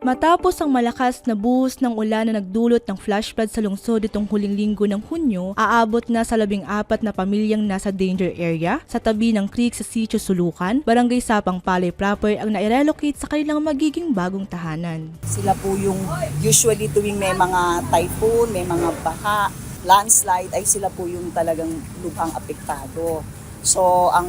Matapos ang malakas na buhos ng ulan na nagdulot ng flash flood sa lungsod itong huling linggo ng Hunyo, aabot na sa 14 na pamilyang nasa danger area sa tabi ng creek sa Sitio Sulukan, Barangay Sapang Palay proper ang nai-relocate sa kanilang magiging bagong tahanan. Sila po yung usually tuwing may mga typhoon, may mga baha, landslide, ay sila po yung talagang lubhang apektado. So ang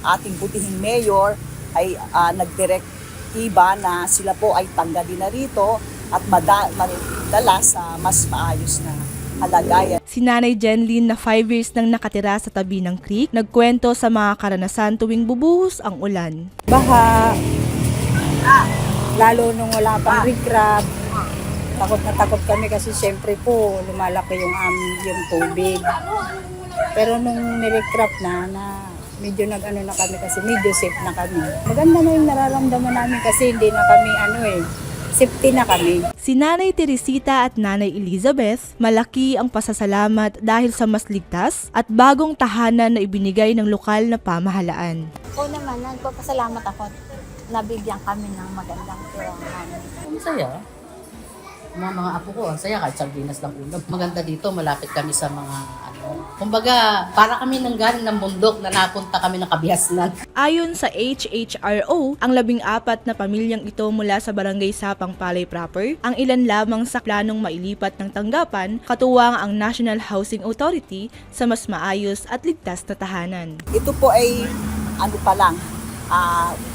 ating butihing mayor ay nag-direct iba na sila po ay tanggalin na rito at madala sa mas maayos na kalagayan. Si Nanay Jenlyn na 5 years nang nakatira sa tabi ng creek, nagkwento sa mga karanasan tuwing bubuhos ang ulan. Baha, lalo nung wala pang recrab, takot na takot kami kasi syempre po lumalaki yung tubig. Pero nung nirecrab na medyo nag-ano na kami kasi medyo safe na kami. Maganda na yung nararamdaman namin kasi hindi na kami safety na kami. Si Nanay Teresita at Nanay Elizabeth, malaki ang pasasalamat dahil sa mas ligtas at bagong tahanan na ibinigay ng lokal na pamahalaan. Ako naman, nagpapasalamat ako. Nabigyan kami ng magandang tirahan. Ang saya. Mga apo ko, ang saya kahit sardinas lang ulam. Maganda dito, malapit kami sa mga kumbaga, para kami nanggaling ng bundok na napunta kami ng Kabiasnan. Ayon sa HHRO, ang 14 na pamilyang ito mula sa Barangay Sapang Palay proper, ang ilan lamang sa planong mailipat ng tanggapan, katuwang ang National Housing Authority sa mas maayos at ligtas na tahanan. Ito po ay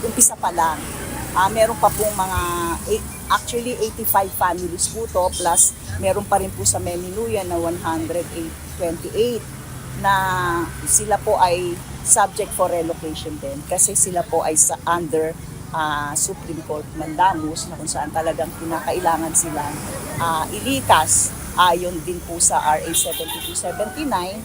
umpisa pa lang. Meron pa pong mga, actually 85 families po to, plus meron pa rin po sa Memiluyan na 128 na sila po ay subject for relocation din kasi sila po ay under Supreme Court mandamus na kung saan talagang kinakailangan silang ilikas ayon din po sa RA 7279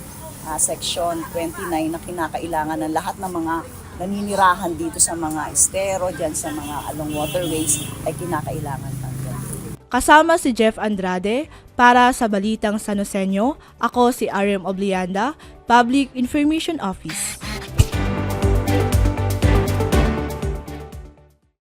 Section 29 na kinakailangan ng lahat ng mga naninirahan dito sa mga estero, dyan sa mga along waterways ay kinakailangan tanggal. Kasama si Jeff Andrade, para sa Balitang San Joseño, ako si RM Oblianda, Public Information Office.